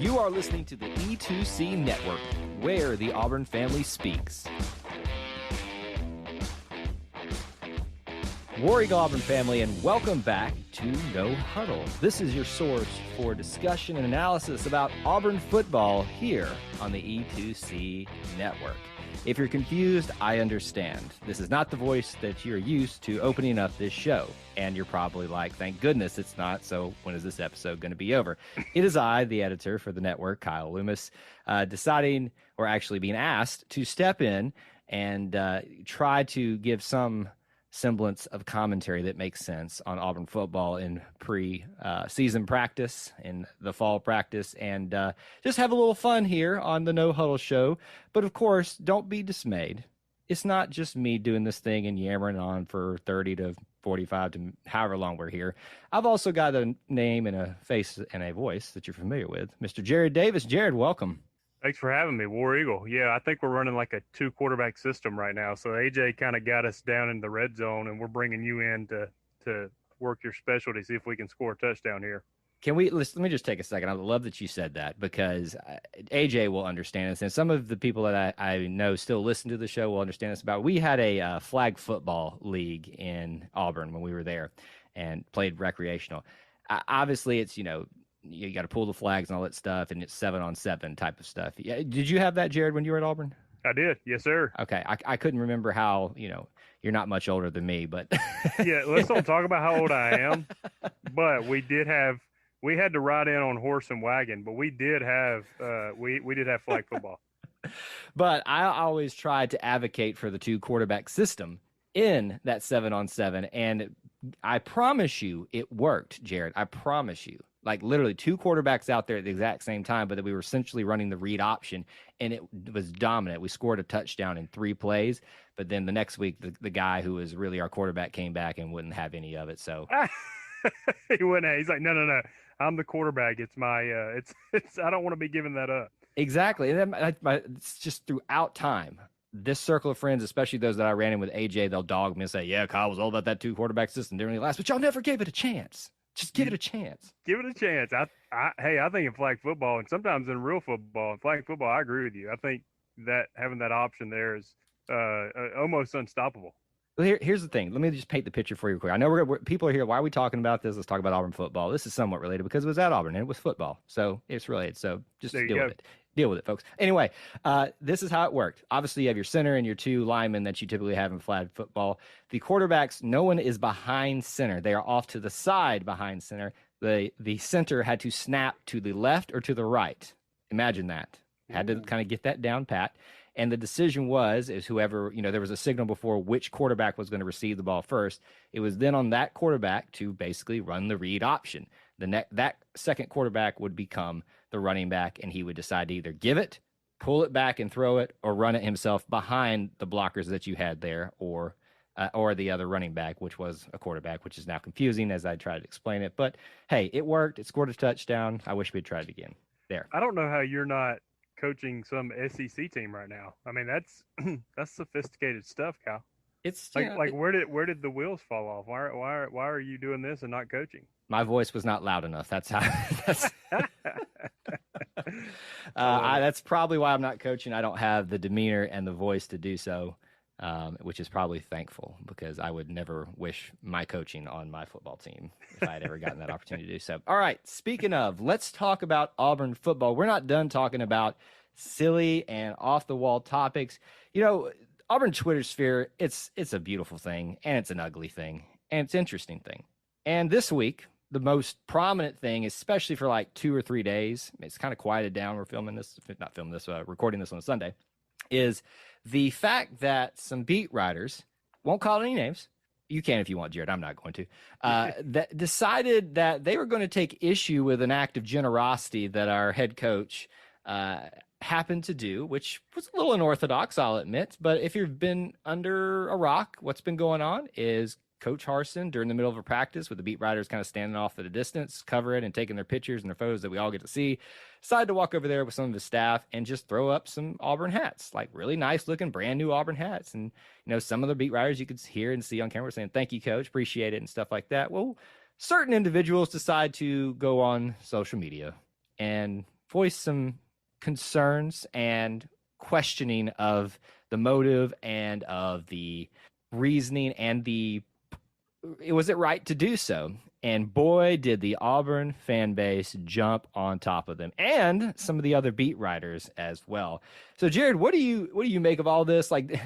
You are listening to the E2C Network, where the Auburn family speaks. War Eagle Auburn family, and welcome back to No Huddle. This is your source for discussion and analysis about Auburn football here on the E2C Network. If you're confused, I understand. This is not the voice that you're used to opening up this show. And you're probably like, thank goodness it's not, so when is this episode going to be over? It is I, the editor for the network, Kyle Loomis, deciding, or actually being asked, to step in and try to give some semblance of commentary that makes sense on Auburn football in pre-season practice, in the fall practice, and just have a little fun here on the No Huddle show. But of course, don't be dismayed. It's not just me doing this thing and yammering on for 30 to 45 to however long we're here. I've also got a name and a face and a voice that you're familiar with, Mr. Jared Davis. Jared, welcome. Thanks for having me, War Eagle. Yeah, I think we're running like a 2-quarterback system right now. So AJ kind of got us down in the red zone, and we're bringing you in to work your specialty, see if we can score a touchdown here. Let me just take a second. I love that you said that, because AJ will understand this, and some of the people that I know still listen to the show will understand this about. We had a flag football league in Auburn when we were there and played recreational. Obviously, it's, you got to pull the flags and all that stuff, and it's 7-on-7 type of stuff. Yeah, did you have that, Jared, when you were at Auburn? I did. Yes, sir. Okay. I couldn't remember how, you're not much older than me, but. Yeah, let's don't talk about how old I am, but we had to ride in on horse and wagon, but we did have we did have flag football. But I always tried to advocate for the 2-quarterback system in that 7-on-7, and I promise you it worked, Jared. I promise you. Like literally 2 quarterbacks out there at the exact same time, but that we were essentially running the read option, and it was dominant. We scored a touchdown in 3 plays, but then the next week, the guy who was really our quarterback came back and wouldn't have any of it. So he wouldn't. He's like, no. I'm the quarterback. It's my. It's. I don't want to be giving that up. Exactly, and then it's just throughout time. This circle of friends, especially those that I ran in with AJ, they'll dog me and say, "Yeah, Kyle was all about that 2-quarterback system. Didn't really last, but y'all never gave it a chance." Just give it a chance. Give it a chance. I think in flag football, and sometimes in real football, in flag football, I agree with you. I think that having that option there is almost unstoppable. Well, here's the thing. Let me just paint the picture for you quick. I know people are here. Why are we talking about this? Let's talk about Auburn football. This is somewhat related because it was at Auburn and it was football. So it's related. So just deal with it. Deal with it, folks. Anyway, this is how it worked. Obviously, you have your center and your 2 linemen that you typically have in flag football. The quarterbacks, no one is behind center. They are off to the side behind center. The center had to snap to the left or to the right. Imagine that. Had to kind of get that down pat. And the decision is whoever, there was a signal before which quarterback was going to receive the ball first. It was then on that quarterback to basically run the read option. That second quarterback would become the running back, and he would decide to either give it, pull it back and throw it, or run it himself behind the blockers that you had there, or the other running back, which was a quarterback, which is now confusing as I try to explain it. But hey, it worked. It scored a touchdown. I wish we'd tried it again. There. I don't know how you're not coaching some SEC team right now. I mean, that's sophisticated stuff, Kyle. It's like where did the wheels fall off? Why are you doing this and not coaching? My voice was not loud enough. That's how. That's probably why I'm not coaching. I don't have the demeanor and the voice to do so, which is probably thankful, because I would never wish my coaching on my football team if I had ever gotten that opportunity to do so. All right, speaking of, let's talk about Auburn football. We're not done talking about silly and off-the-wall topics. Auburn Twitter sphere, it's a beautiful thing, and it's an ugly thing, and it's an interesting thing. And this week, the most prominent thing, especially for like 2 or 3 days, it's kind of quieted down. We're recording this on a Sunday, is the fact that some beat writers, won't call any names, you can if you want, Jared, I'm not going to, that decided that they were going to take issue with an act of generosity that our head coach happened to do, which was a little unorthodox, I'll admit. But if you've been under a rock, what's been going on is Coach Harsin, during the middle of a practice with the beat writers kind of standing off at a distance, covering and taking their pictures and their photos that we all get to see, decided to walk over there with some of his staff and just throw up some Auburn hats, like really nice looking brand new Auburn hats. And, some of the beat writers you could hear and see on camera saying, "Thank you, Coach, appreciate it," and stuff like that. Well, certain individuals decide to go on social media and voiced some concerns and questioning of the motive and of the reasoning and was it right to do so? And boy, did the Auburn fan base jump on top of them, and some of the other beat writers as well. So, Jared, what do you make of all this? Like,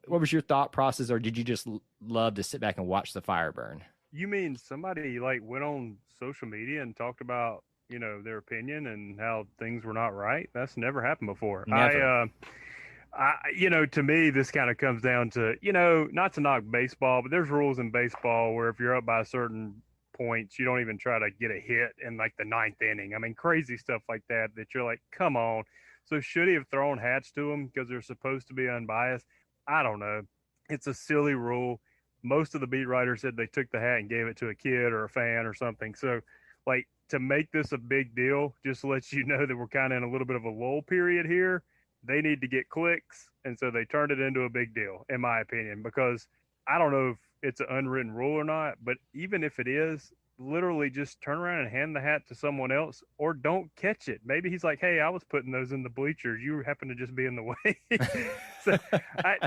what was your thought process, or did you just love to sit back and watch the fire burn? You mean somebody like went on social media and talked about, their opinion and how things were not right? That's never happened before. Never. To me, this kind of comes down to, not to knock baseball, but there's rules in baseball where if you're up by a certain points, you don't even try to get a hit in like the ninth inning. I mean, crazy stuff like that you're like, come on. So should he have thrown hats to them because they're supposed to be unbiased? I don't know. It's a silly rule. Most of the beat writers said they took the hat and gave it to a kid or a fan or something. So, like, to make this a big deal just lets you know that we're kind of in a little bit of a lull period here. They need to get clicks, and so they turned it into a big deal, in my opinion, because I don't know if it's an unwritten rule or not, but even if it is, literally just turn around and hand the hat to someone else, or don't catch it. Maybe he's like, hey, I was putting those in the bleachers. You happen to just be in the way. So,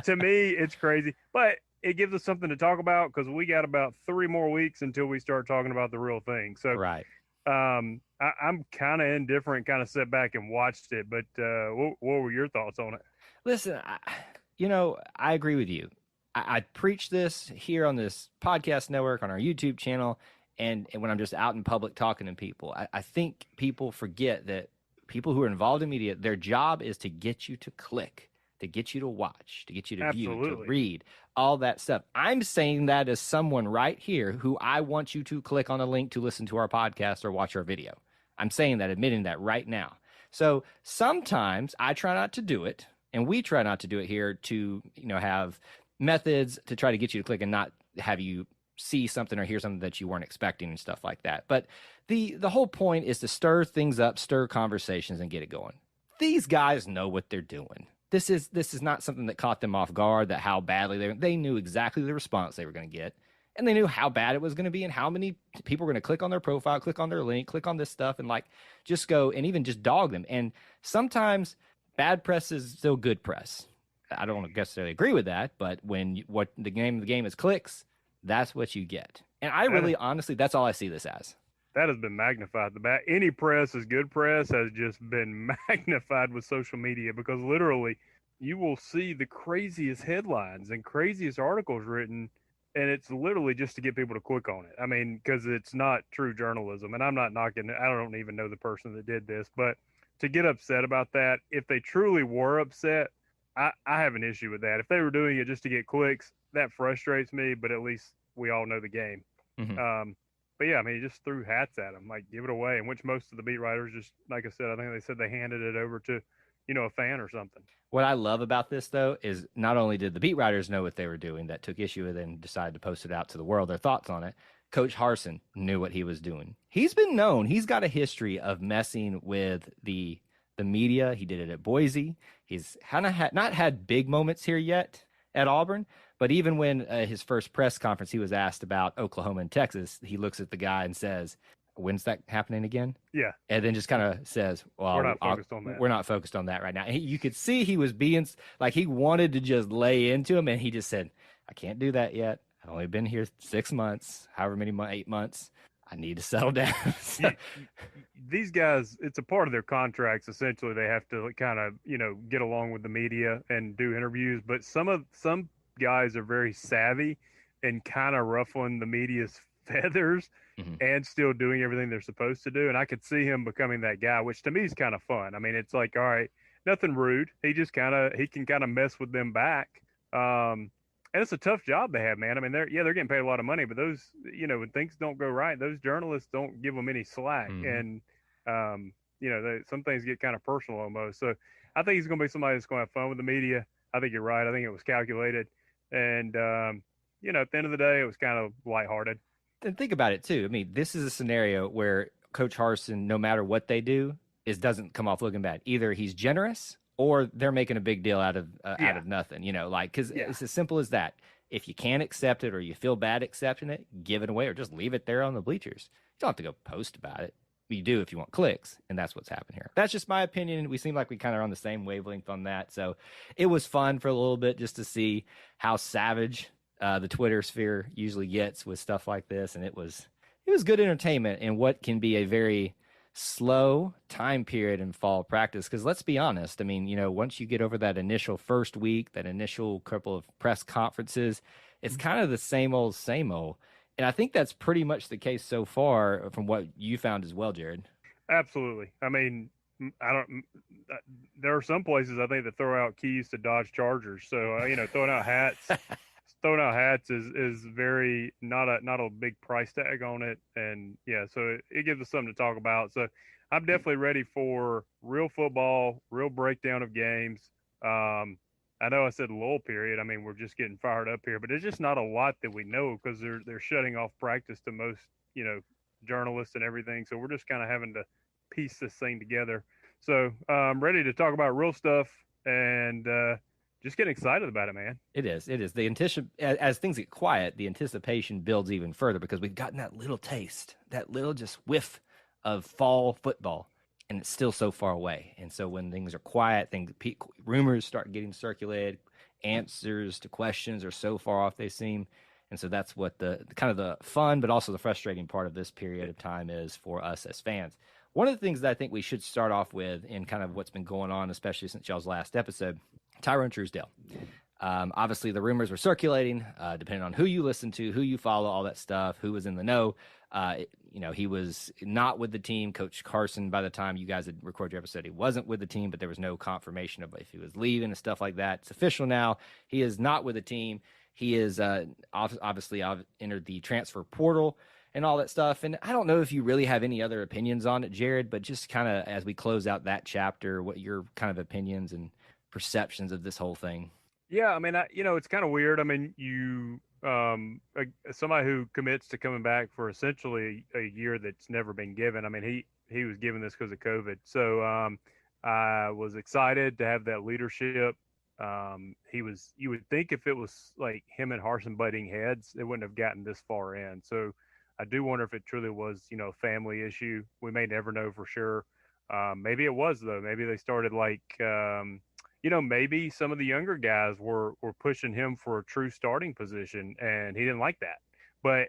to me, it's crazy, but it gives us something to talk about because we got about 3 more weeks until we start talking about the real thing. So, right. I'm kind of indifferent, kind of sat back and watched it, but what were your thoughts on it? Listen, I agree with you. I preach this here on this podcast network, on our YouTube channel, and when I'm just out in public talking to people. I think people forget that people who are involved in media, their job is to get you to click, to get you to watch, to get you to view, to read, all that stuff. I'm saying that as someone right here who I want you to click on a link to listen to our podcast or watch our video. I'm saying that, admitting that right now. So sometimes I try not to do it, and we try not to do it here to, have methods to try to get you to click and not have you see something or hear something that you weren't expecting and stuff like that. But the whole point is to stir things up, stir conversations, and get it going. These guys know what they're doing. This is not something that caught them off guard, that how badly they knew exactly the response they were going to get, and they knew how bad it was going to be and how many people were going to click on their profile, click on their link, click on this stuff, and like just go and even just dog them. And sometimes bad press is still good press. I don't necessarily agree with that, but when what the name of the game is clicks, that's what you get. And I really, honestly, that's all I see this as. That has been magnified. Any press is good press has just been magnified with social media, because literally you will see the craziest headlines and craziest articles written, and it's literally just to get people to click on it. I mean, because it's not true journalism, and I'm not knocking it. I don't even know the person that did this, but to get upset about that, if they truly were upset, I have an issue with that. If they were doing it just to get clicks, that frustrates me, but at least we all know the game. Mm-hmm. But yeah, I mean, he just threw hats at him, like give it away, in which most of the beat writers just, like I said, I think they said they handed it over to, a fan or something. What I love about this, though, is not only did the beat writers know what they were doing that took issue with it and decided to post it out to the world, their thoughts on it, Coach Harsin knew what he was doing. He's been known. He's got a history of messing with the media. He did it at Boise. He's kind of not had big moments here yet at Auburn, but even when his first press conference, he was asked about Oklahoma and Texas, he looks at the guy and says, when's that happening again? Yeah. And then just kind of says, well, we're not focused on that. We're not focused on that right now. And you could see he was being like, he wanted to just lay into him. And he just said, I can't do that yet. I've only been here 6 months, however many 8 months. I need to settle down. So, these guys, it's a part of their contracts. Essentially, they have to kind of, get along with the media and do interviews. But some guys are very savvy and kind of ruffling the media's feathers and still doing everything they're supposed to do. And I could see him becoming that guy, which to me is kind of fun. I mean, it's like, all right, nothing rude. He can kind of mess with them back. And it's a tough job they have, man. I mean, they're getting paid a lot of money, but those, when things don't go right, those journalists don't give them any slack. And, some things get kind of personal almost. So I think he's going to be somebody that's going to have fun with the media. I think you're right. I think it was calculated. And, at the end of the day, it was kind of lighthearted. And think about it, too. I mean, this is a scenario where Coach Harsin, no matter what they do, doesn't come off looking bad. Either he's generous or they're making a big deal out of nothing, because it's as simple as that. If you can't accept it or you feel bad accepting it, give it away or just leave it there on the bleachers. You don't have to go post about it. you do if you want clicks, and that's what's happened here. That's just my opinion. We seem like we kind of are on the same wavelength on that. So it was fun for a little bit just to see how savage the Twitter sphere usually gets with stuff like this, and it was good entertainment in what can be a very slow time period in fall practice. Because let's be honest, I mean, once you get over that initial first week, that initial couple of press conferences, it's kind of the same old, same old. And I think that's pretty much the case so far from what you found as well, Jared. Absolutely. I mean, there are some places I think that throw out keys to Dodge Chargers. So, throwing out hats. Throwing out hats is very not a big price tag on it, and yeah, so it gives us something to talk about. So I'm definitely ready for real football, real breakdown of games. I know I said lull period. I mean, we're just getting fired up here, but there's just not a lot that we know because they're shutting off practice to most journalists and everything. So we're just kind of having to piece this thing together. So I'm ready to talk about real stuff and. Just getting excited about it, man. It is. The as things get quiet, the anticipation builds even further because we've gotten that little taste, that little just whiff of fall football, and it's still so far away. And so when things are quiet, rumors start getting circulated, answers to questions are so far off they seem. And so that's what the kind of the fun, but also the frustrating part of this period of time is for us as fans. One of the things that I think we should start off with in kind of what's been going on, especially since y'all's last episode, Tyrone Truesdale. Obviously, the rumors were circulating, depending on who you listen to, who you follow, all that stuff, who was in the know. He was not with the team. Coach Harsin, by the time you guys had recorded your episode, he wasn't with the team, but there was no confirmation of if he was leaving and stuff like that. It's official now. He is not with the team. He is obviously entered the transfer portal and all that stuff. And I don't know if you really have any other opinions on it, Jared, but just kind of as we close out that chapter, what your kind of opinions and perceptions of this whole thing. Yeah, I mean, it's kind of weird. I mean, somebody who commits to coming back for essentially a year that's never been given. I mean, he was given this because of COVID. So I was excited to have that leadership. You would think if it was like him and Harsin butting heads, it wouldn't have gotten this far in. So I do wonder if it truly was, a family issue. We may never know for sure. Maybe it was though. Maybe they started maybe some of the younger guys were pushing him for a true starting position, and he didn't like that. But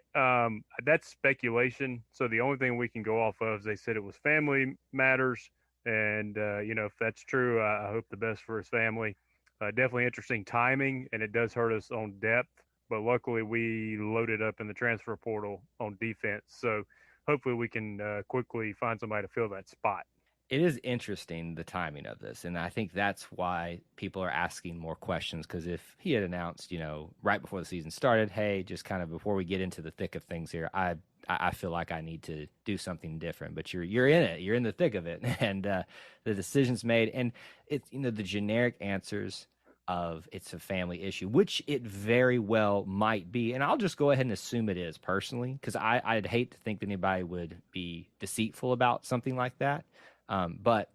that's speculation. So the only thing we can go off of is they said it was family matters, and if that's true, I hope the best for his family. Definitely interesting timing, and it does hurt us on depth. But luckily, we loaded up in the transfer portal on defense, so hopefully we can quickly find somebody to fill that spot. It is interesting, the timing of this, and I think that's why people are asking more questions, because if he had announced, right before the season started, hey, just kind of before we get into the thick of things here, I feel like I need to do something different. But you're in it. You're in the thick of it, and the decision's made. And it's, the generic answers of it's a family issue, which it very well might be. And I'll just go ahead and assume it is personally, because I'd hate to think that anybody would be deceitful about something like that. But,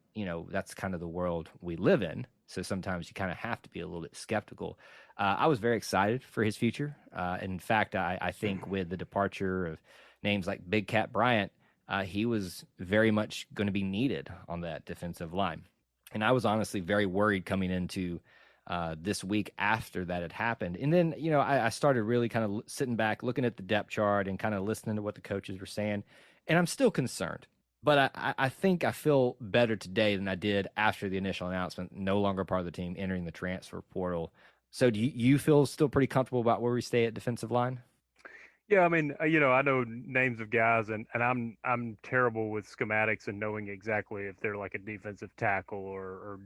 that's kind of the world we live in. So sometimes you kind of have to be a little bit skeptical. I was very excited for his future. In fact, I think with the departure of names like Big Cat Bryant, he was very much going to be needed on that defensive line. And I was honestly very worried coming into this week after that had happened. And then, I started really kind of sitting back, looking at the depth chart and kind of listening to what the coaches were saying. And I'm still concerned. But I think I feel better today than I did after the initial announcement, no longer part of the team, entering the transfer portal. So do you feel still pretty comfortable about where we stay at defensive line? Yeah, I mean, I know names of guys, and I'm terrible with schematics and knowing exactly if they're like a defensive tackle or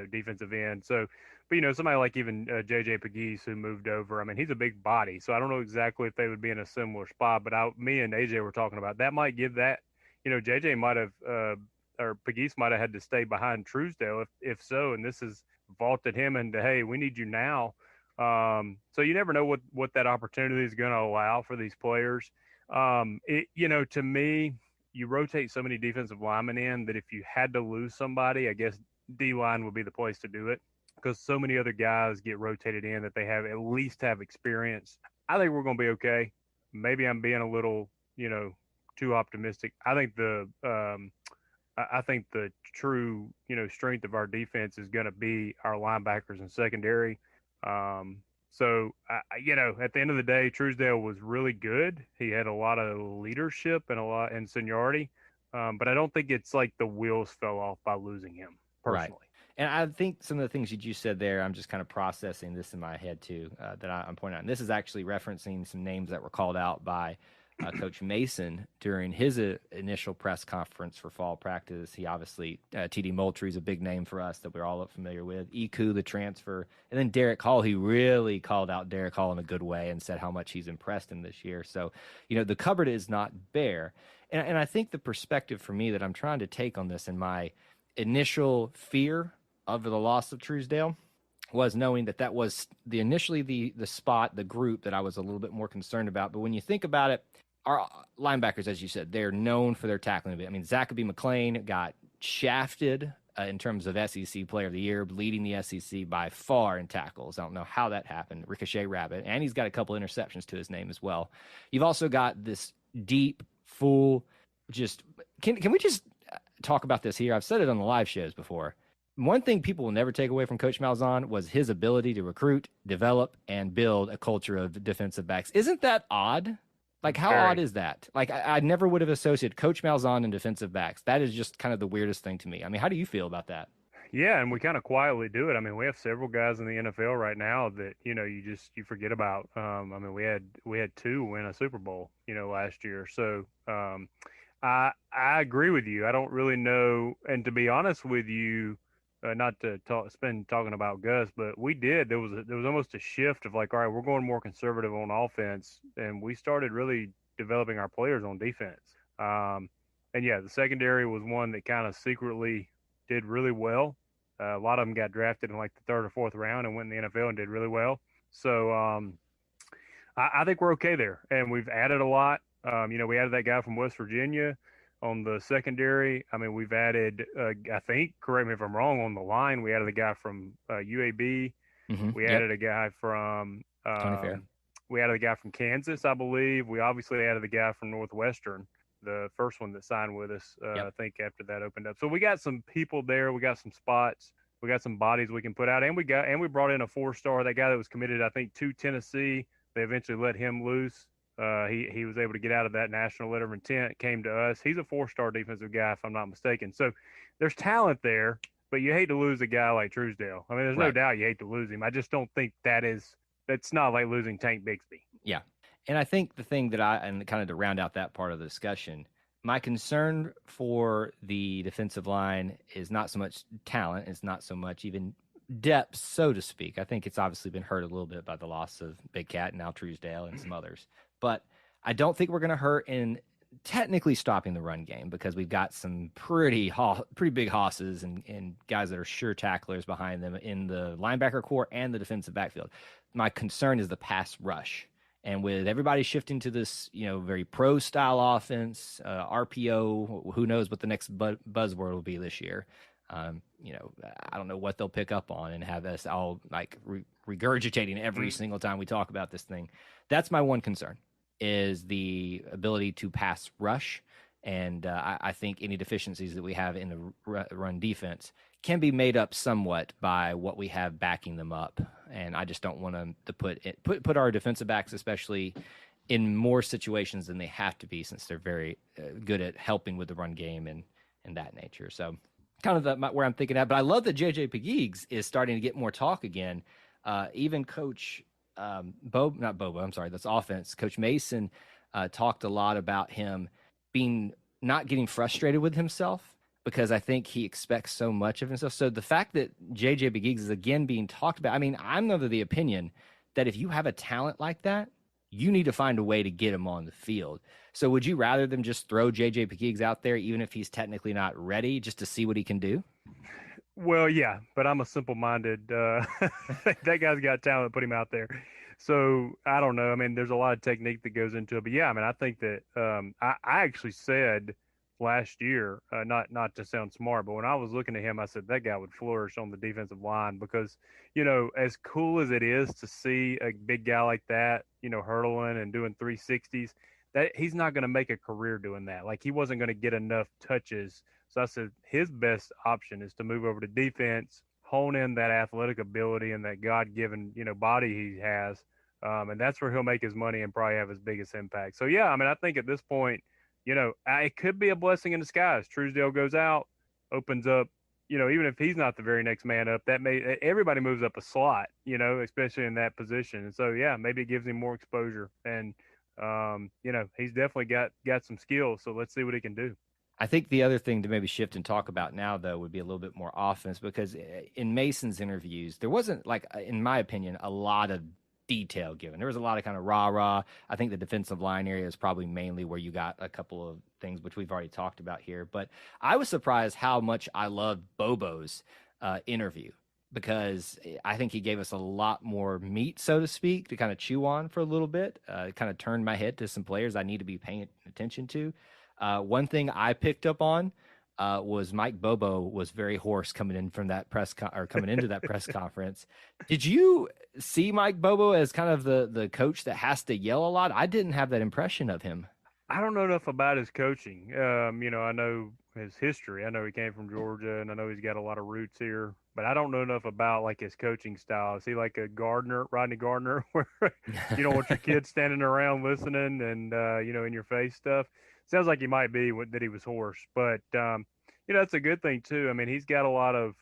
defensive end. So, but somebody like even JJ Pegues who moved over. I mean, he's a big body, so I don't know exactly if they would be in a similar spot. But me and AJ were talking about that might give that. JJ might have or Pegues might have had to stay behind Truesdale if so, and this has vaulted him into, hey, we need you now. So you never know what that opportunity is going to allow for these players. To me, you rotate so many defensive linemen in that if you had to lose somebody, I guess D-line would be the place to do it, because so many other guys get rotated in that they at least have experience. I think we're going to be okay. Maybe I'm being a little, too optimistic. I think I think the true, strength of our defense is going to be our linebackers and secondary. So, at the end of the day, Truesdale was really good. He had a lot of leadership and seniority. But I don't think it's like the wheels fell off by losing him Right. personally. And I think some of the things you said there, I'm just kind of processing this in my head too, that I'm pointing out. And this is actually referencing some names that were called out by Coach Mason during his initial press conference for fall practice. He obviously, TD Moultrie is a big name for us that we're all familiar with. Iku, the transfer. And then Derek Hall, he really called out Derek Hall in a good way and said how much he's impressed him this year. So, the cupboard is not bare. And I think the perspective for me that I'm trying to take on this in my initial fear of the loss of Truesdale was knowing that was initially the spot, the group that I was a little bit more concerned about. But when you think about it, our linebackers, as you said, they're known for their tackling. I mean, Zacoby McClain got shafted in terms of SEC Player of the Year, leading the SEC by far in tackles. I don't know how that happened. Ricochet Rabbit, and he's got a couple interceptions to his name as well. You've also got this deep, full, just can we just talk about this here? I've said it on the live shows before. One thing people will never take away from Coach Malzahn was his ability to recruit, develop, and build a culture of defensive backs. Isn't that odd? Like, how odd is that? Like, I never would have associated Coach Malzahn and defensive backs. That is just kind of the weirdest thing to me. I mean, how do you feel about that? Yeah, and we kind of quietly do it. I mean, we have several guys in the NFL right now that you forget about. I mean, we had two win a Super Bowl, last year. So I agree with you. I don't really know, and to be honest with you, not to spend talking about Gus, but we did. There was almost a shift of like, all right, we're going more conservative on offense, and we started really developing our players on defense. And yeah, the secondary was one that kind of secretly did really well. A lot of them got drafted in like the third or fourth round and went in the NFL and did really well. So I think we're okay there, and we've added a lot. We added that guy from West Virginia on the secondary. I mean, we've added, I think, correct me if I'm wrong, on the line, we added a guy from UAB. We added a guy from Tony Fair. We added a guy from Kansas, I believe. We obviously added a guy from Northwestern, the first one that signed with us, I think, after that opened up. So we got some people there. We got some spots. We got some bodies we can put out. And we brought in a 4-star, that guy that was committed, I think, to Tennessee. They eventually let him loose. He was able to get out of that national letter of intent, came to us. He's a 4-star defensive guy, if I'm not mistaken. So there's talent there, but you hate to lose a guy like Truesdale. I mean, there's no doubt you hate to lose him. I just don't think that's not like losing Tank Bixby. Yeah. And I think the thing that and kind of to round out that part of the discussion, my concern for the defensive line is not so much talent. It's not so much even depth, so to speak. I think it's obviously been hurt a little bit by the loss of Big Cat and now Truesdale and some others. But I don't think we're going to hurt in technically stopping the run game because we've got some pretty big hosses and guys that are sure tacklers behind them in the linebacker core and the defensive backfield. My concern is the pass rush. And with everybody shifting to this, very pro style offense, RPO, who knows what the next buzzword will be this year. I don't know what they'll pick up on and have us all like regurgitating every single time we talk about this thing. That's my one concern, is the ability to pass rush. And I think any deficiencies that we have in the run defense can be made up somewhat by what we have backing them up. And I just don't want to put our defensive backs, especially in more situations than they have to be, since they're very good at helping with the run game and that nature. So kind of where I'm thinking at. But I love that JJ Pegues is starting to get more talk again. Even Coach that's offense. Coach Mason talked a lot about him not getting frustrated with himself, because I think he expects so much of himself. So the fact that JJ Pegues is again being talked about, I mean, I'm of the opinion that if you have a talent like that, you need to find a way to get him on the field. So would you rather them just throw JJ Pegues out there, even if he's technically not ready, just to see what he can do? Well, yeah, but I'm a simple-minded. That guy's got talent. Put him out there. So I don't know. I mean, there's a lot of technique that goes into it. But yeah, I mean, I think that I actually said last year, not to sound smart, but when I was looking at him, I said that guy would flourish on the defensive line because, as cool as it is to see a big guy like that, hurdling and doing 360s, that he's not going to make a career doing that. Like he wasn't going to get enough touches. So I said his best option is to move over to defense, hone in that athletic ability and that God given, body he has. And that's where he'll make his money and probably have his biggest impact. So yeah, I mean, I think at this point, it could be a blessing in disguise. Truesdale goes out, opens up, even if he's not the very next man up, everybody moves up a slot, especially in that position. And so, yeah, maybe it gives him more exposure. And, he's definitely got some skills. So let's see what he can do. I think the other thing to maybe shift and talk about now, though, would be a little bit more offense, because in Mason's interviews, there wasn't, like, in my opinion, a lot of detail given. There was a lot of kind of rah-rah. I think the defensive line area is probably mainly where you got a couple of things, which we've already talked about here. But I was surprised how much I loved Bobo's interview, because I think he gave us a lot more meat, so to speak, to kind of chew on for a little bit. It kind of turned my head to some players I need to be paying attention to. One thing I picked up on was Mike Bobo was very hoarse coming in from that coming into that press conference. Did you see Mike Bobo as kind of the coach that has to yell a lot? I didn't have that impression of him. I don't know enough about his coaching. I know his history. I know he came from Georgia, and I know he's got a lot of roots here. But I don't know enough about like his coaching style. Is he like a Rodney Gardner, where you don't want your kids standing around listening and in your face stuff? Sounds like he might be that he was hoarse, but that's a good thing too. I mean, he's got a lot of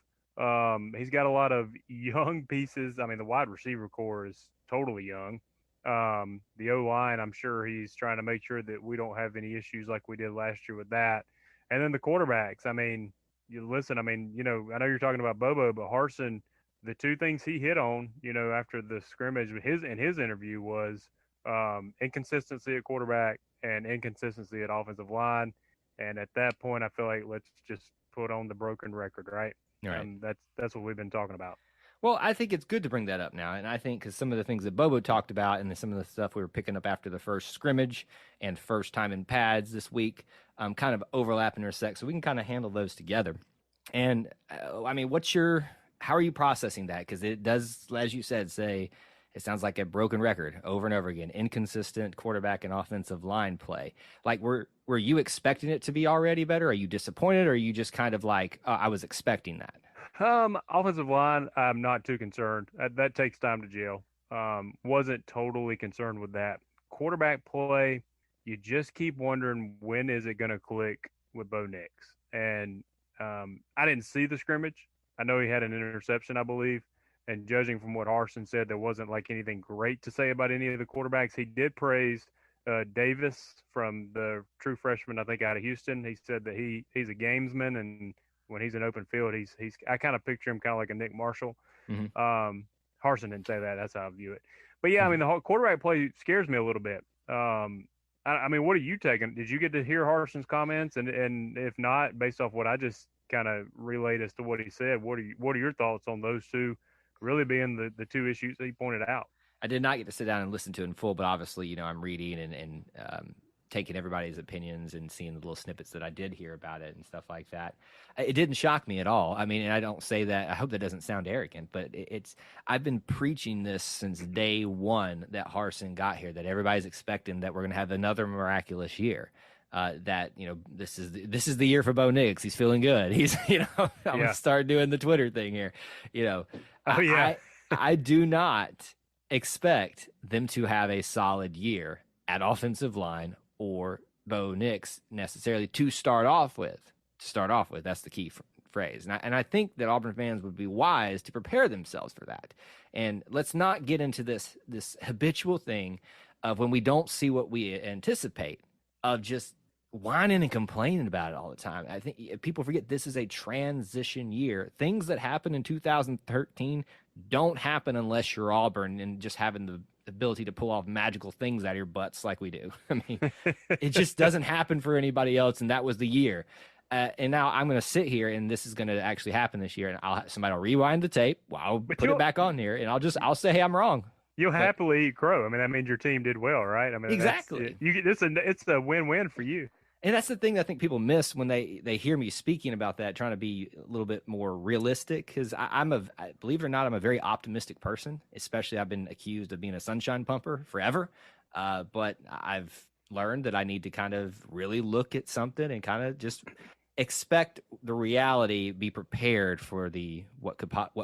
young pieces. I mean, the wide receiver core is totally young. The O-line, I'm sure he's trying to make sure that we don't have any issues like we did last year with that. And then the quarterbacks, I mean, I know you're talking about Bobo, but Harsin, the two things he hit on, after the scrimmage in his interview was inconsistency at quarterback and inconsistency at offensive line. And at that point, I feel like let's just put on the broken record, right? Right. And that's what we've been talking about. Well, I think it's good to bring that up now. And I think because some of the things that Bobo talked about and some of the stuff we were picking up after the first scrimmage and first time in pads this week kind of overlap and intersect. So we can kind of handle those together. And I mean, how are you processing that? Because it does, as you said, it sounds like a broken record over and over again, inconsistent quarterback and offensive line play. Like, were you expecting it to be already better? Are you disappointed? Or are you just kind of like, I was expecting that? Offensive line, I'm not too concerned. That takes time to gel. Wasn't totally concerned with that. Quarterback play, you just keep wondering when is it going to click with Bo Nix. And I didn't see the scrimmage. I know he had an interception, I believe. And judging from what Harsin said, there wasn't like anything great to say about any of the quarterbacks. He did praise Davis from the true freshman, I think, out of Houston. He said that he's a gamesman, and when he's in open field, I kind of picture him kind of like a Nick Marshall. Mm-hmm. Harsin didn't say that. That's how I view it. But yeah, I mean, the whole quarterback play scares me a little bit. I mean, what are you taking? Did you get to hear Harsin's comments? And if not, based off what I just kind of relayed as to what he said, what are your thoughts on those two really being the two issues that he pointed out? I did not get to sit down and listen to it in full, but obviously, I'm reading and taking everybody's opinions and seeing the little snippets that I did hear about it and stuff like that. It didn't shock me at all. I mean, and I don't say that, I hope that doesn't sound arrogant, but I've been preaching this since day one that Harsin got here, that everybody's expecting that we're going to have another miraculous year. That this is the year for Bo Nix. He's feeling good. He's I'm gonna start doing the Twitter thing here. I do not expect them to have a solid year at offensive line or Bo Nix necessarily to start off with. That's the key phrase. And I think that Auburn fans would be wise to prepare themselves for that. And let's not get into this habitual thing of when we don't see what we anticipate, of just whining and complaining about it all the time. I think people forget this is a transition year. Things that happened in 2013 don't happen unless you're Auburn and just having the ability to pull off magical things out of your butts like we do. I mean, it just doesn't happen for anybody else, and that was the year. And now I'm going to sit here, and this is going to actually happen this year, and somebody will rewind the tape. I'll put it back on here, and I'll say, hey, I'm wrong. You'll happily eat crow. I mean, that means your team did well, right? I mean, exactly. It's a win-win for you. And that's the thing that I think people miss when they hear me speaking about that, trying to be a little bit more realistic. Because believe it or not, I'm a very optimistic person. Especially, I've been accused of being a sunshine pumper forever. But I've learned that I need to kind of really look at something and kind of just expect the reality, be prepared for the what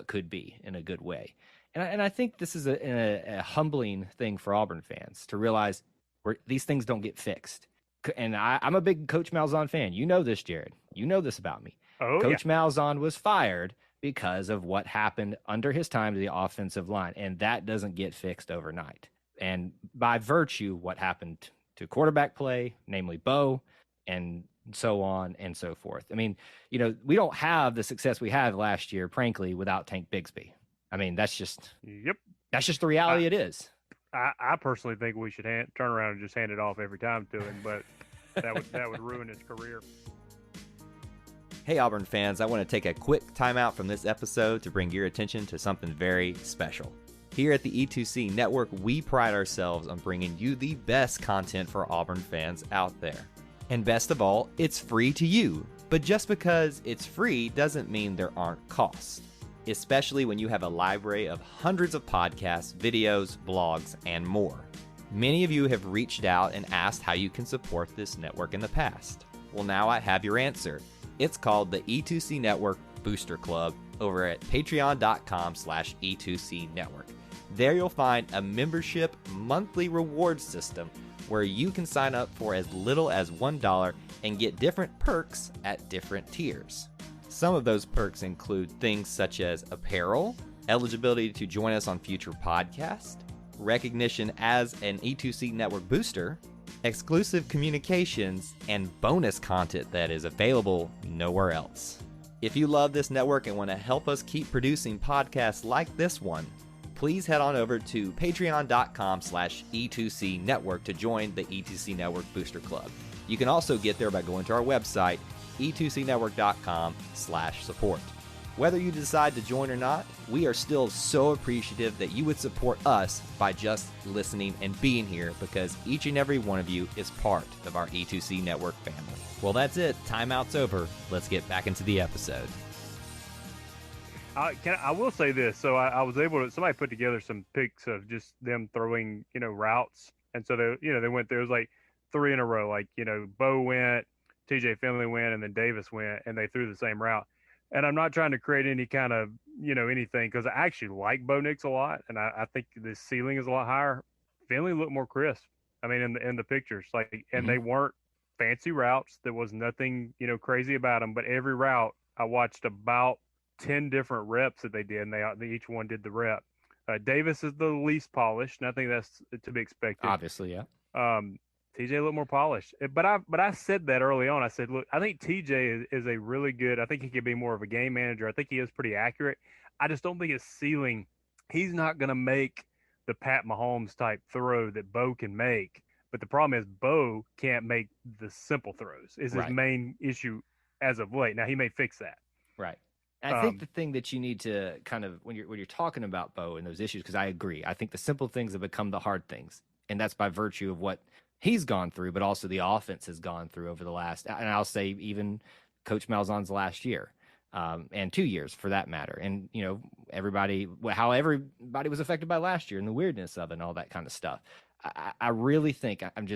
could be in a good way. And I think this is a humbling thing for Auburn fans to realize these things don't get fixed. And I'm a big Coach Malzahn fan. You know this, Jared. You know this about me. Oh, Coach yeah. Malzahn was fired because of what happened under his time to the offensive line, and that doesn't get fixed overnight. And by virtue, what happened to quarterback play, namely Bo, and so on and so forth. I mean, we don't have the success we had last year, frankly, without Tank Bigsby. I mean, that's just the reality it is. I personally think we should turn around and just hand it off every time to him, but that would ruin his career. Hey, Auburn fans, I want to take a quick timeout from this episode to bring your attention to something very special. Here at the E2C Network, we pride ourselves on bringing you the best content for Auburn fans out there. And best of all, it's free to you. But just because it's free doesn't mean there aren't costs, especially when you have a library of hundreds of podcasts, videos, blogs, and more. Many of you have reached out and asked how you can support this network in the past. Well, now I have your answer. It's called the E2C Network Booster Club over at patreon.com/E2C Network. There you'll find a membership monthly reward system where you can sign up for as little as $1 and get different perks at different tiers. Some of those perks include things such as apparel, eligibility to join us on future podcasts, recognition as an E2C Network booster, exclusive communications, and bonus content that is available nowhere else. If you love this network and want to help us keep producing podcasts like this one, please head on over to patreon.com/E2C Network to join the E2C Network Booster Club. You can also get there by going to our website, e2cnetwork.com/support. Whether you decide to join or not, we are still so appreciative that you would support us by just listening and being here, because each and every one of you is part of our E2C Network family. Well, that's it. Timeout's over. Let's get back into the episode. I will say this. So I was able to, somebody put together some pics of just them throwing, routes. And so they went, there was like 3 in a row, like, Bo went, TJ Finley went, and then Davis went, and they threw the same route. And I'm not trying to create any kind of, anything, because I actually like Bo Nix a lot. And I think the ceiling is a lot higher. Finley looked more crisp. I mean, in the pictures, and they weren't fancy routes. There was nothing, crazy about them, but every route I watched about 10 different reps that they did, and they each one did the rep. Davis is the least polished, and I think that's to be expected. Obviously, yeah. TJ looked more polished, but I said that early on. I said, look, I think TJ is a really good. I think he could be more of a game manager. I think he is pretty accurate. I just don't think his ceiling. He's not going to make the Pat Mahomes type throw that Bo can make. But the problem is Bo can't make the simple throws. Is his main issue as of late. Now he may fix that. Right. I think the thing that you need to kind of when you're talking about Bo and those issues, because I agree, I think the simple things have become the hard things, and that's by virtue of what he's gone through, but also the offense has gone through over the last, and I'll say even Coach Malzahn's last year, and 2 years for that matter, and how everybody was affected by last year and the weirdness of it and all that kind of stuff. I really think I'm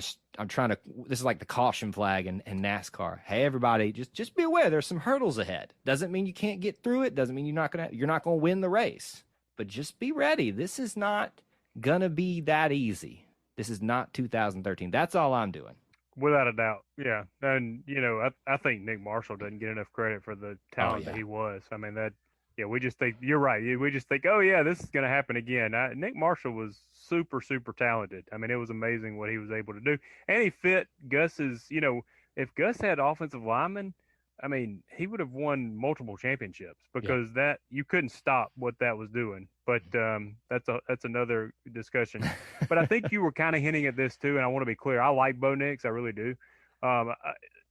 trying to, this is like the caution flag in NASCAR. Hey, everybody, just be aware there's some hurdles ahead. Doesn't mean you can't get through it. Doesn't mean you're not going to win the race, but just be ready. This is not going to be that easy. This is not 2013. That's all I'm doing. Without a doubt. Yeah. And, I think Nick Marshall doesn't get enough credit for the talent that he was. I mean, we just think, you're right. We just think, oh, yeah, this is going to happen again. Nick Marshall was super, super talented. I mean, it was amazing what he was able to do. And he fit Gus's, if Gus had offensive linemen, I mean, he would have won multiple championships because that you couldn't stop what that was doing. But that's another discussion. But I think you were kind of hinting at this too, and I want to be clear. I like Bo Nix, I really do.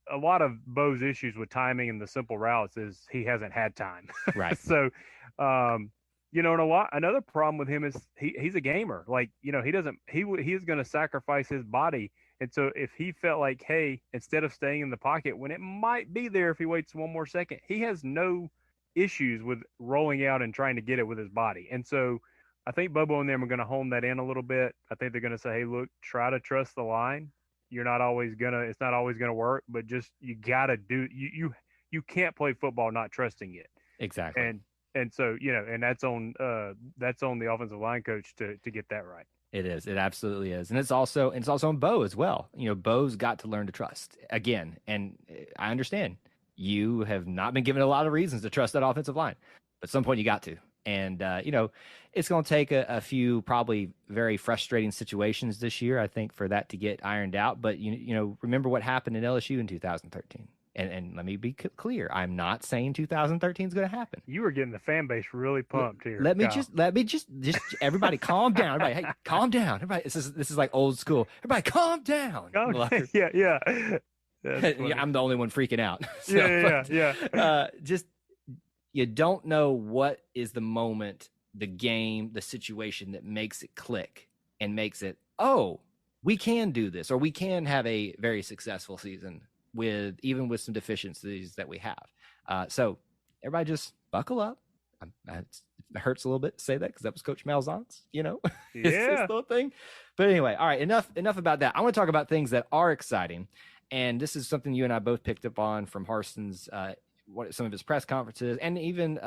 A lot of Bo's issues with timing and the simple routes is he hasn't had time. Right. So, and another problem with him is he's a gamer. Like, he is going to sacrifice his body. And so if he felt like, hey, instead of staying in the pocket when it might be there if he waits one more second, he has no issues with rolling out and trying to get it with his body. And so I think Bobo and them are going to hone that in a little bit. I think they're going to say, hey, look, try to trust the line. You're not always it's not always gonna work, but just you gotta do you can't play football not trusting it. Exactly. And so, and that's on the offensive line coach to get that right. It is. It absolutely is. And it's also on Bo as well. Bo's got to learn to trust again. And I understand you have not been given a lot of reasons to trust that offensive line, but at some point you got to. And, it's going to take a few probably very frustrating situations this year, I think, for that to get ironed out. But, remember what happened in LSU in 2013. And let me be clear. I'm not saying 2013 is going to happen. You were getting the fan base really pumped here. Let me just everybody calm down. Everybody, hey, calm down. Everybody, this is like old school. Everybody, calm down. Yeah. I'm the only one freaking out. So, yeah. Just you don't know what is the moment, the game, the situation that makes it click and makes it, oh, we can do this, or we can have a very successful season with some deficiencies that we have. So everybody just buckle up. It hurts a little bit to say that because that was Coach Malzahn's, it's this little thing. But anyway, all right, enough about that. I want to talk about things that are exciting. And this is something you and I both picked up on from Harsin's, some of his press conferences, and even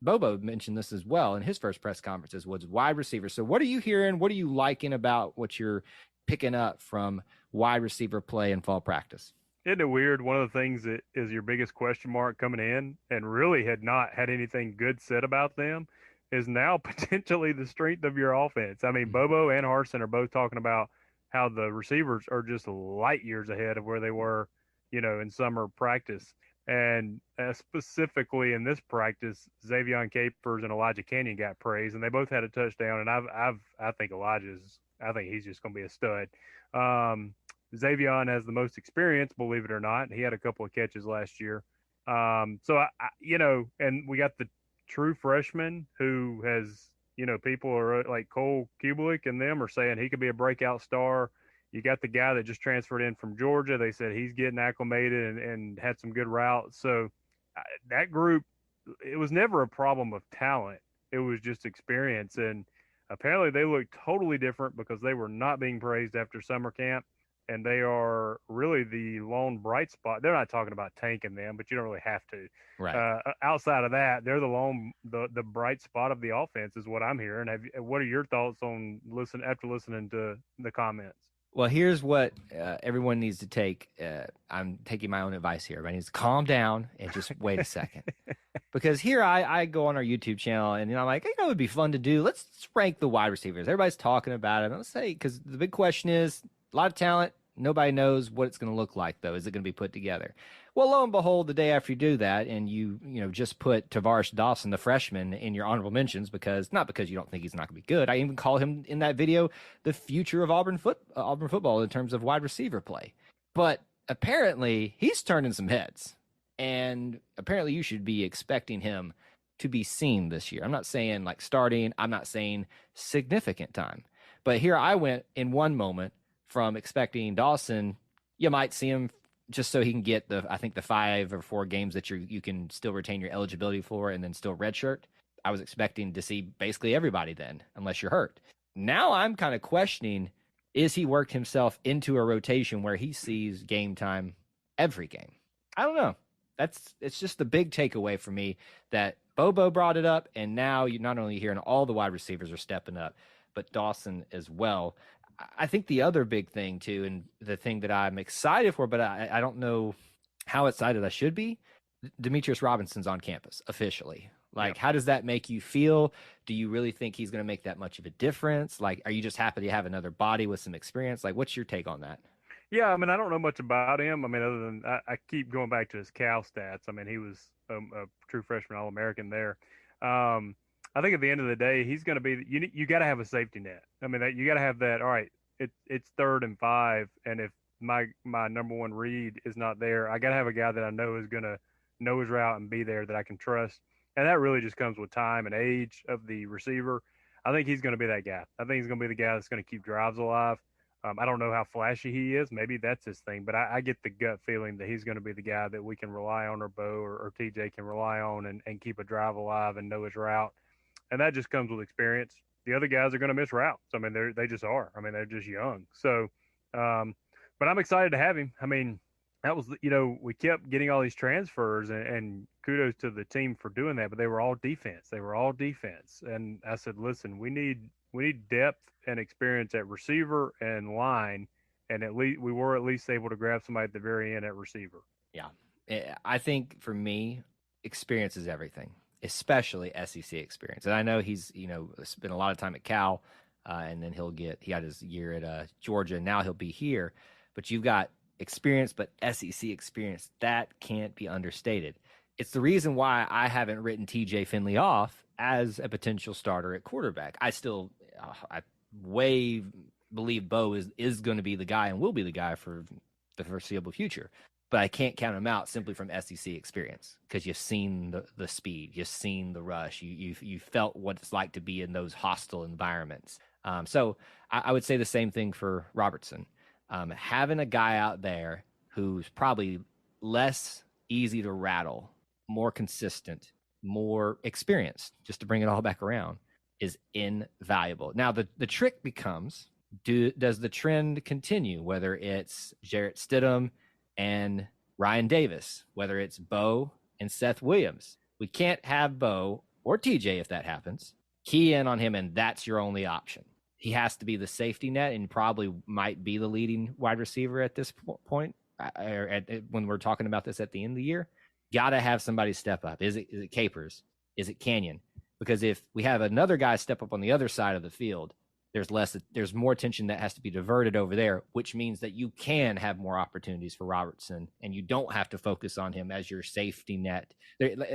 Bobo mentioned this as well in his first press conferences, was wide receivers. So what are you hearing? What are you liking about what you're picking up from wide receiver play in fall practice? Isn't it weird? One of the things that is your biggest question mark coming in and really had not had anything good said about them is now potentially the strength of your offense. I mean, Bobo and Harsin are both talking about how the receivers are just light years ahead of where they were, in summer practice. And specifically in this practice, Xavier Capers and Elijah Canyon got praise, and they both had a touchdown. And I think he's just going to be a stud. Xavier has the most experience, believe it or not. He had a couple of catches last year. So and we got the true freshman who has, people are like Cole Kubelik and them are saying he could be a breakout star. You got the guy that just transferred in from Georgia. They said he's getting acclimated and had some good routes. So that group, it was never a problem of talent. It was just experience. And apparently they looked totally different because they were not being praised after summer camp. And they are really the lone bright spot. They're not talking about tanking them, but you don't really have to. Right. Outside of that, they're the bright spot of the offense is what I'm hearing. What are your thoughts on after listening to the comments? Well, here's what everyone needs to take. I'm taking my own advice here. Everybody needs to calm down and just wait a second. Because here I go on our YouTube channel and I'm like, it would be fun to do. Let's rank the wide receivers. Everybody's talking about it. Let's say, because the big question is a lot of talent. Nobody knows what it's going to look like, though. Is it going to be put together? Well, lo and behold, the day after you do that, and you just put Tavares Dawson, the freshman, in your honorable mentions not because you don't think he's not going to be good. I even call him in that video the future of Auburn football in terms of wide receiver play. But apparently, he's turning some heads, and apparently, you should be expecting him to be seen this year. I'm not saying like starting. I'm not saying significant time. But here I went in one moment from expecting Dawson, you might see him just so he can get the 5 or 4 games that you can still retain your eligibility for and then still redshirt. I was expecting to see basically everybody then, unless you're hurt. Now I'm kind of questioning, is he worked himself into a rotation where he sees game time every game? I don't know. It's just the big takeaway for me that Bobo brought it up, and now you're not only hearing all the wide receivers are stepping up, but Dawson as well. I think the other big thing too, and the thing that I'm excited for, but I don't know how excited I should be, Demetrius Robinson's on campus officially. Like, How does that make you feel? Do you really think he's going to make that much of a difference? Like, are you just happy to have another body with some experience? Like, what's your take on that? Yeah, I mean, I don't know much about him. I mean, other than I keep going back to his Cal stats. I mean, he was a true freshman All-American there. I think at the end of the day, he's going to be. You got to have a safety net. I mean, you got to have that. All right, it's 3rd and 5, and if my number one read is not there, I got to have a guy that I know is going to know his route and be there that I can trust. And that really just comes with time and age of the receiver. I think he's going to be that guy. I think he's going to be the guy that's going to keep drives alive. I don't know how flashy he is. Maybe that's his thing, but I get the gut feeling that he's going to be the guy that we can rely on, or Bo or TJ can rely on and keep a drive alive and know his route. And that just comes with experience. The other guys are going to miss routes. I mean, they just are. I mean, they're just young. So, but But I'm excited to have him. I mean, that was, we kept getting all these transfers, and kudos to the team for doing that, but they were all defense. They were all defense. And I said, listen, we need depth and experience at receiver and line, and at least we were at least able to grab somebody at the very end at receiver. Yeah. I think for me, experience is everything, especially SEC experience. And I know he's, spent a lot of time at Cal, and then he had his year at Georgia, and now he'll be here. But you've got experience, but SEC experience, that can't be understated. It's the reason why I haven't written TJ Finley off as a potential starter at quarterback. I way believe Bo is going to be the guy and will be the guy for the foreseeable future. But I can't count him out simply from SEC experience, because you've seen the speed, you've seen the rush, you felt what it's like to be in those hostile environments. So I would say the same thing for Robertson. Having a guy out there who's probably less easy to rattle, more consistent, more experienced, just to bring it all back around, is invaluable. Now, the trick becomes, does the trend continue, whether it's Jarrett Stidham and Ryan Davis, whether it's Bo and Seth Williams? We can't have Bo or TJ, if that happens, key in on him, and that's your only option. He has to be the safety net and probably might be the leading wide receiver at this point, when we're talking about this at the end of the year. Got to have somebody step up. Is it Capers? Is it Canyon? Because if we have another guy step up on the other side of the field, there's more attention that has to be diverted over there, which means that you can have more opportunities for Robertson, and you don't have to focus on him as your safety net.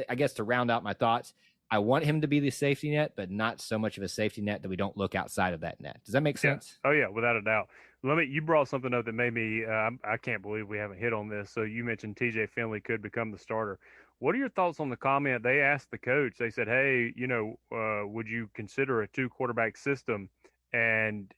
I guess to round out my thoughts, I want him to be the safety net, but not so much of a safety net that we don't look outside of that net. Does that make sense? Yeah. Oh, yeah, without a doubt. You brought something up that made me, I can't believe we haven't hit on this. So you mentioned TJ Finley could become the starter. What are your thoughts on the comment? They asked the coach, they said, hey, would you consider a 2-quarterback system? And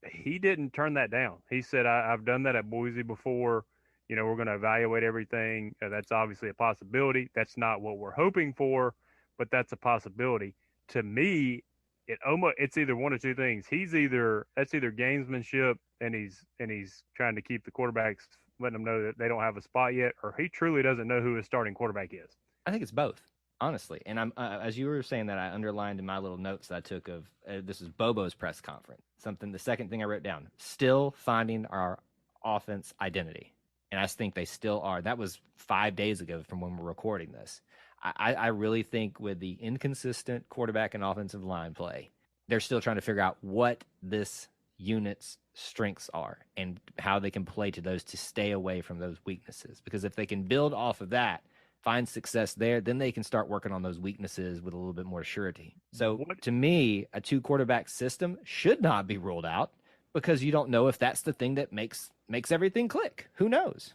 he didn't turn that down. He said, I've done that at Boise before. We're going to evaluate everything. That's obviously a possibility. That's not what we're hoping for, but that's a possibility. To me, it's either one of two things. That's either gamesmanship, and he's trying to keep the quarterbacks, letting them know that they don't have a spot yet, or he truly doesn't know who his starting quarterback is. I think it's both, honestly. And I'm as you were saying that, I underlined in my little notes that I took of this is Bobo's press conference. The second thing I wrote down: still finding our offense identity, and I think they still are. That was 5 days ago from when we're recording this. I really think with the inconsistent quarterback and offensive line play, they're still trying to figure out what this unit's strengths are and how they can play to those to stay away from those weaknesses. Because if they can build off of that, find success there, then they can start working on those weaknesses with a little bit more surety. So to me, a 2-quarterback system should not be ruled out, because you don't know if that's the thing that makes everything click. Who knows?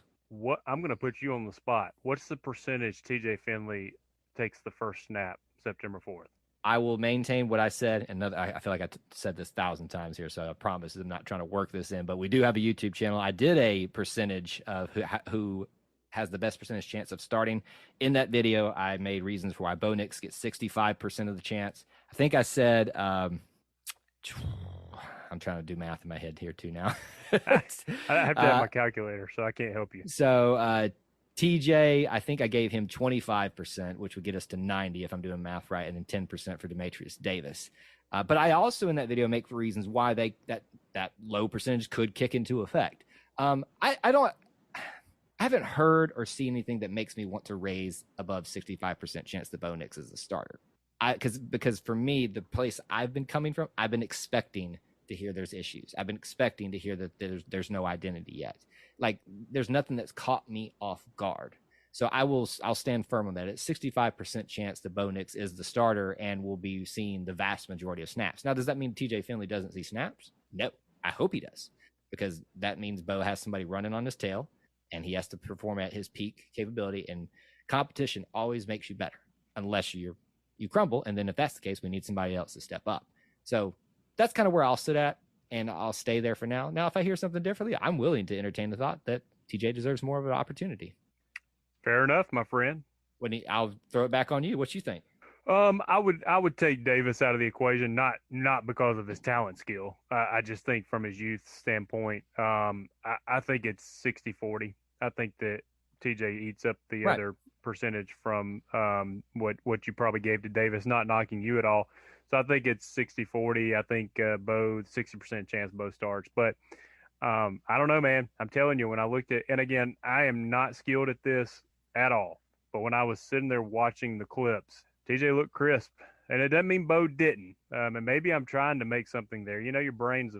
I'm going to put you on the spot. What's the percentage TJ Finley takes the first snap September 4th? I will maintain what I said. And I feel like I said this 1,000 times here, so I promise I'm not trying to work this in. But we do have a YouTube channel. I did a percentage of who has the best percentage chance of starting. In that video, I made reasons for why Bo Nix gets 65% of the chance. I think I said I'm trying to do math in my head here too now. I have to have my calculator, so I can't help you. So TJ, I think I gave him 25%, which would get us to 90 if I'm doing math right, and then 10% for Demetrius Davis. But I also in that video make reasons why that low percentage could kick into effect. I haven't heard or seen anything that makes me want to raise above 65% chance that Bo Nix is the starter. Because for me, the place I've been coming from, I've been expecting to hear there's issues. I've been expecting to hear that there's no identity yet. Like, there's nothing that's caught me off guard. So I'll stand firm on that. It's 65% chance that Bo Nix is the starter and will be seeing the vast majority of snaps. Now, does that mean TJ Finley doesn't see snaps? No, I hope he does, because that means Bo has somebody running on his tail and he has to perform at his peak capability, and competition always makes you better unless you crumble. And then if that's the case, we need somebody else to step up. So that's kind of where I'll sit at, and I'll stay there for now. Now, if I hear something differently, I'm willing to entertain the thought that TJ deserves more of an opportunity. Fair enough, my friend. I'll throw it back on you. What you think? I would take Davis out of the equation, not because of his talent skill. I just think from his youth standpoint, I think it's 60-40. I think that TJ eats up the Right. other percentage from what you probably gave to Davis, not knocking you at all. So I think it's 60-40. I think Bo 60% chance Bo starts, but I don't know, man. I'm telling you, when I looked at, and again, I am not skilled at this at all, but when I was sitting there watching the clips, TJ looked crisp, and it doesn't mean Bo didn't. And maybe I'm trying to make something there. Your brains,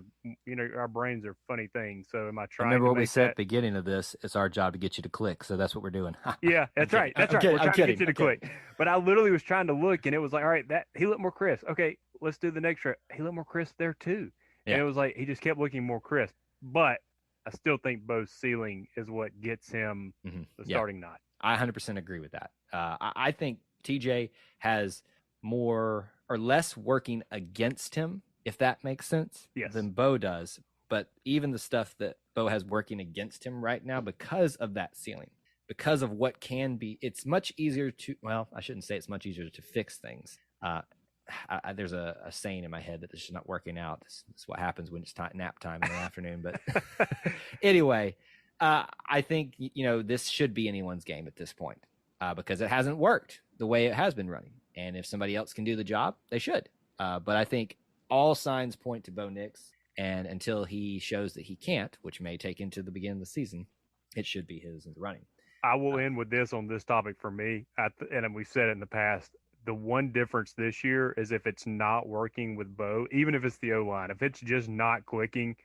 our brains are funny things. So am I trying Remember to what we make said that? at the beginning of this? It's our job to get you to click. So that's what we're doing. Yeah, that's right. That's right. We're trying to get you to click. But I literally was trying to look, and it was like, all right, that he looked more crisp. Okay, let's do the next trip. He looked more crisp there too. Yeah. And it was like he just kept looking more crisp. But I still think Bo's ceiling is what gets him the starting nod. I 100% agree with that. I think TJ has more or less working against him, if that makes sense, than Bo does. But even the stuff that Bo has working against him right now, because of that ceiling, because of what can be, it's much easier to, well, I shouldn't say it's much easier to fix things. There's a saying in my head that this is not working out. This is what happens when it's nap time in the afternoon. But anyway, I think, this should be anyone's game at this point because it hasn't worked the way it has been running. And if somebody else can do the job, they should. But I think all signs point to Bo Nix. And until he shows that he can't, which may take into the beginning of the season, it should be his in the running. I will end with this on this topic for me. And we've said it in the past. The one difference this year is if it's not working with Bo, even if it's the O-line, if it's just not clicking,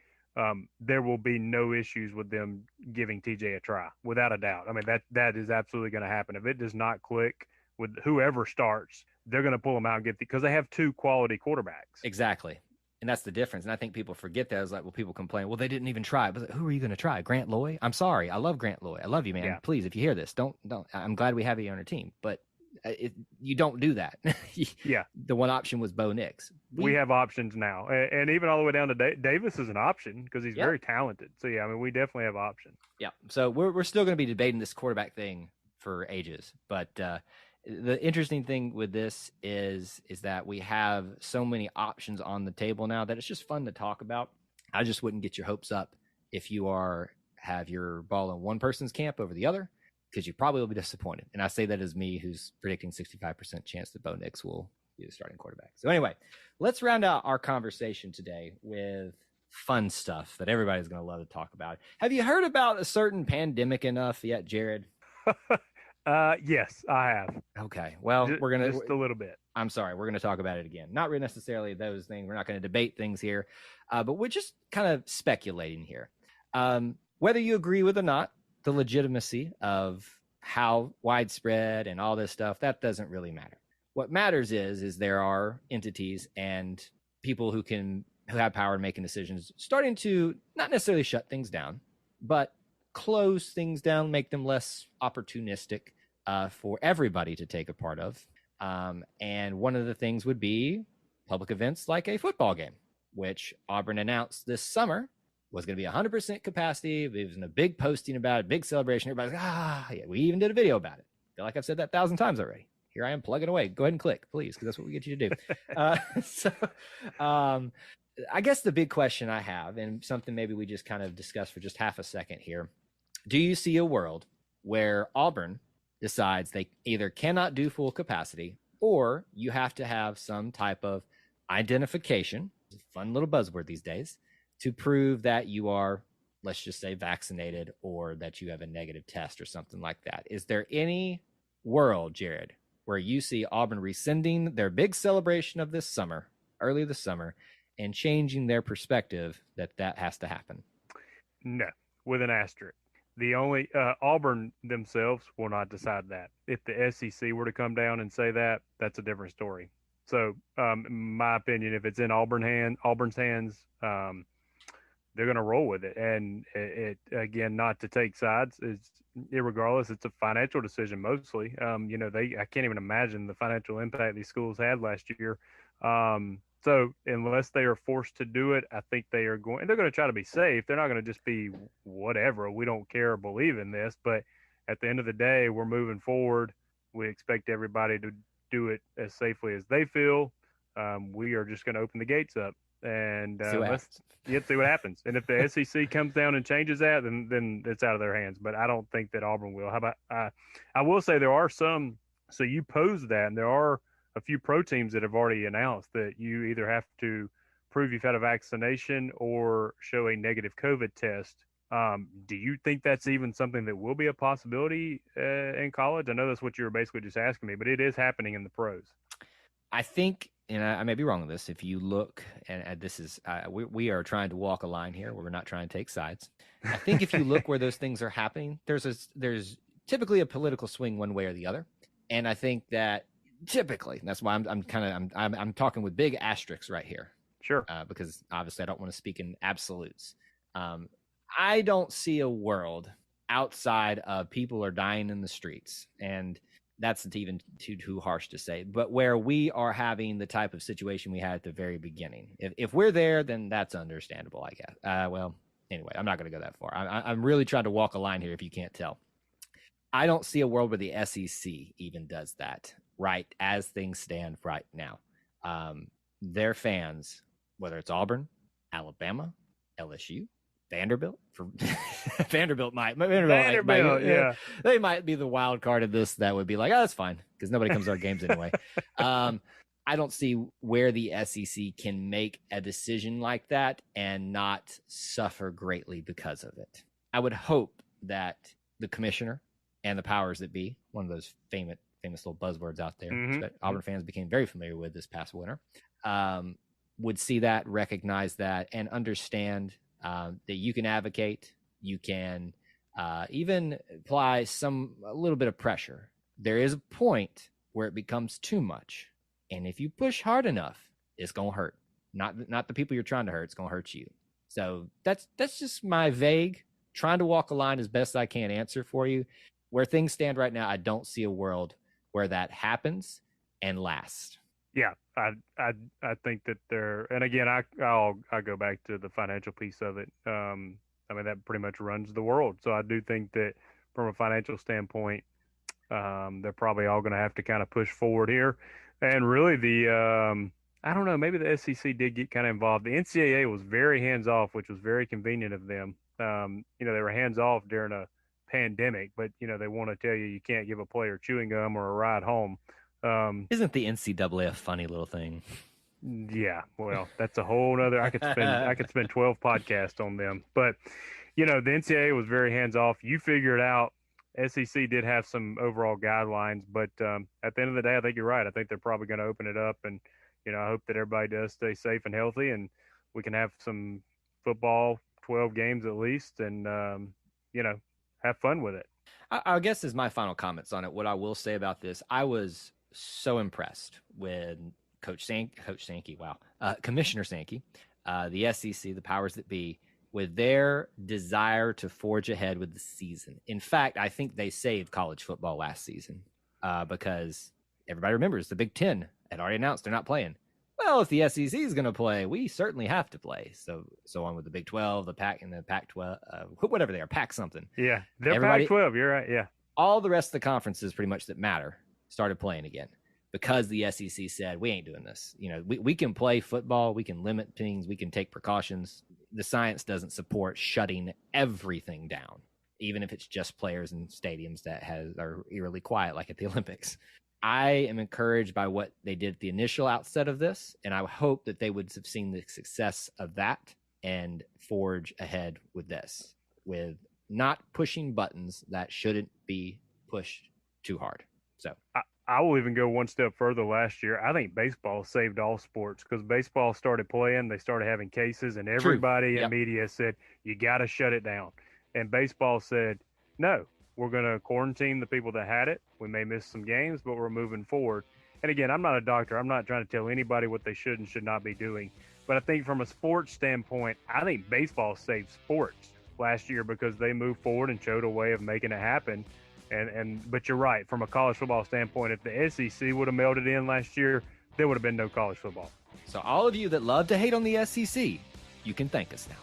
there will be no issues with them giving TJ a try, without a doubt. I mean, that is absolutely going to happen. If it does not click with whoever starts, they're going to pull them out and because they have two quality quarterbacks. Exactly. And that's the difference. And I think people forget that. It's like, well, people complain, well, they didn't even try. But who are you going to try? Grant Loy? I'm sorry. I love Grant Loy. I love you, man. Yeah. Please, if you hear this, don't. I'm glad we have you on our team. But you don't do that. Yeah. The one option was Bo Nix. We have options now. And even all the way down to Davis is an option because he's very talented. So, yeah, I mean, we definitely have options. Yeah. So we're still going to be debating this quarterback thing for ages. But the interesting thing with this is that we have so many options on the table now that it's just fun to talk about. I just wouldn't get your hopes up if you have your ball in one person's camp over the other, because you probably will be disappointed. And I say that as me, who's predicting 65% chance that Bo Nix will be the starting quarterback. So anyway, let's round out our conversation today with fun stuff that everybody's going to love to talk about. Have you heard about a certain pandemic enough yet, Jared? Yes, I have. Okay. Well, just a little bit. I'm sorry. We're going to talk about it again. Not really necessarily those things. We're not going to debate things here, but we're just kind of speculating here. Whether you agree with or not, the legitimacy of how widespread and all this stuff, that doesn't really matter. What matters is there are entities and people who have power in making decisions, starting to not necessarily shut things down, but close things down, make them less opportunistic for everybody to take a part of. And one of the things would be public events like a football game, which Auburn announced this summer was going to be 100% capacity. It was in a big posting about it, big celebration. Everybody's like, yeah, we even did a video about it. I feel like I've said that 1,000 times already. Here I am plugging away. Go ahead and click, please, because that's what we get you to do. I guess the big question I have, and something maybe we just kind of discuss for just half a second here, do you see a world where Auburn decides they either cannot do full capacity or you have to have some type of identification, it's a fun little buzzword these days, to prove that you are, let's just say, vaccinated or that you have a negative test or something like that? Is there any world, Jared, where you see Auburn rescinding their big celebration of this summer, early this summer, and changing their perspective that has to happen? No, with an asterisk. The only Auburn themselves will not decide that. If the SEC were to come down and say that, that's a different story. So, in my opinion, if it's in Auburn's hands, they're going to roll with it. And it again, not to take sides, it's irregardless. It's a financial decision mostly. I can't even imagine the financial impact these schools had last year. So unless they are forced to do it, I think they're going to try to be safe. They're not going to just be whatever. We don't care or believe in this, but at the end of the day, we're moving forward. We expect everybody to do it as safely as they feel. We are just going to open the gates up and see what happens. And if the SEC comes down and changes that, then it's out of their hands. But I don't think that Auburn will. How about I will say there are some. So you pose that, and there are a few pro teams that have already announced that you either have to prove you've had a vaccination or show a negative COVID test. Do you think that's even something that will be a possibility in college? I know that's what you were basically just asking me, but it is happening in the pros. I think, and I may be wrong on this, if you look, and this is, we are trying to walk a line here where we're not trying to take sides. I think if you look where those things are happening, there's typically a political swing one way or the other. And I think that typically, that's why I'm talking with big asterisks right here. Sure. Because obviously I don't want to speak in absolutes. I don't see a world outside of people are dying in the streets, and that's even too harsh to say, but where we are having the type of situation we had at the very beginning. If we're there, then that's understandable, I guess. Well, anyway, I'm not going to go that far. I'm really trying to walk a line here if you can't tell. I don't see a world where the SEC even does that right as things stand right now. Their fans, whether it's Auburn, Alabama, LSU, Vanderbilt, Vanderbilt might, yeah, they might be the wild card of this. That would be like, oh, that's fine because nobody comes to our games anyway. I don't see where the SEC can make a decision like that and not suffer greatly because of it. I would hope that the commissioner and the powers that be, one of those famous little buzzwords out there, that Auburn fans became very familiar with this past winter, would see that, recognize that, and understand that you can advocate, you can even apply a little bit of pressure. There is a point where it becomes too much, and if you push hard enough, it's gonna hurt. Not the people you're trying to hurt; it's gonna hurt you. So that's just my vague, trying to walk a line as best I can answer for you. Where things stand right now, I don't see a world where that happens and lasts. Yeah, I think that and again, I'll go back to the financial piece of it. I mean, that pretty much runs the world. So I do think that from a financial standpoint, they're probably all going to have to kind of push forward here. And really I don't know, maybe the SEC did get kind of involved. The NCAA was very hands off, which was very convenient of them. They were hands off during a pandemic, but they want to tell you can't give a player chewing gum or a ride home. Isn't the NCAA a funny little thing? Yeah, well, that's a whole other. I could spend 12 podcasts on them, but the NCAA was very hands off. You figure it out. SEC did have some overall guidelines, but at the end of the day, I think you're right. I think they're probably going to open it up, and I hope that everybody does stay safe and healthy, and we can have some football, 12 games at least, and have fun with it. I guess is my final comments on it. What I will say about this, I was so impressed with Commissioner Sankey, the SEC, the powers that be, with their desire to forge ahead with the season. In fact, I think they saved college football last season because everybody remembers the Big Ten had already announced they're not playing. Well, if the SEC is going to play, we certainly have to play. So on with the Big 12, the Pac, and the Pac-12, whatever they are, Pac something. Yeah, they're Pac-12. You're right. Yeah, all the rest of the conferences, pretty much that matter, started playing again because the SEC said we ain't doing this. We can play football, we can limit things, we can take precautions. The science doesn't support shutting everything down, even if it's just players in stadiums that are eerily quiet, like at the Olympics. I am encouraged by what they did at the initial outset of this, and I hope that they would have seen the success of that and forge ahead with this, with not pushing buttons that shouldn't be pushed too hard. So I will even go one step further. Last year, I think baseball saved all sports because baseball started playing, they started having cases, and everybody in media said, you got to shut it down. And baseball said, no. We're going to quarantine the people that had it. We may miss some games, but we're moving forward. And again, I'm not a doctor. I'm not trying to tell anybody what they should and should not be doing. But I think from a sports standpoint, I think baseball saved sports last year because they moved forward and showed a way of making it happen. But you're right. From a college football standpoint, if the SEC would have melted in last year, there would have been no college football. So all of you that love to hate on the SEC, you can thank us now.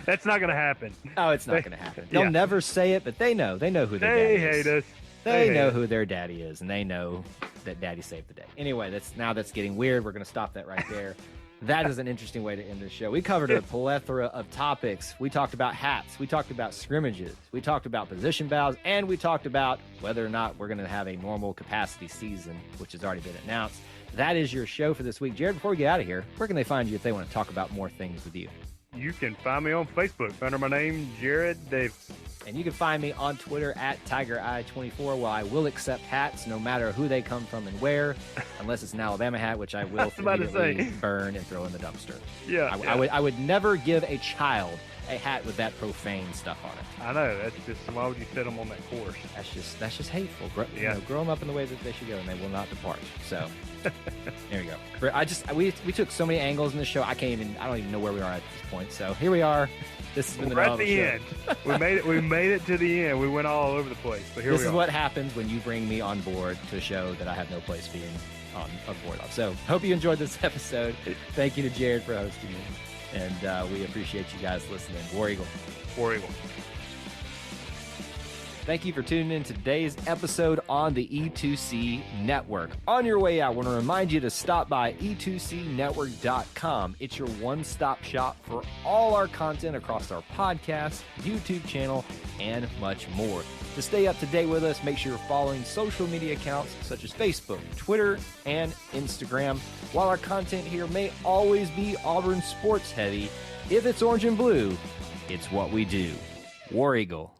That's not going to happen. Oh, it's not going to happen. They'll never say it, but they know who they hate us. They know who their daddy is, and they know that daddy saved the day. Anyway, that's getting weird. We're going to stop that right there. That is an interesting way to end the show. We covered a plethora of topics. We talked about hats. We talked about scrimmages. We talked about position battles. And we talked about whether or not we're going to have a normal capacity season, which has already been announced. That is your show for this week. Jared, before we get out of here, where can they find you if they want to talk about more things with you? You can find me on Facebook under my name, Jared Davis. And you can find me on Twitter at TigerEye24, where I will accept hats no matter who they come from and where, unless it's an Alabama hat, which I will immediately burn and throw in the dumpster. Yeah, I would never give a child a hat with that profane stuff on it. I know. That's just, why would you set them on that course? That's just hateful. Grow them up in the way that they should go, and they will not depart. So there you go. We took so many angles in the show. I don't even know where we are at this point. So here we are. This has been the at the end. We made it to the end. We went all over the place. But this is what happens when you bring me on board to a show that I have no place being on board of. So hope you enjoyed this episode. Thank you to Jared for hosting me. And we appreciate you guys listening. War Eagle. War Eagle. Thank you for tuning in to today's episode on the E2C Network. On your way out, I want to remind you to stop by e2cnetwork.com. It's your one-stop shop for all our content across our podcast, YouTube channel, and much more. To stay up to date with us, make sure you're following social media accounts such as Facebook, Twitter, and Instagram. While our content here may always be Auburn sports heavy, if it's orange and blue, it's what we do. War Eagle.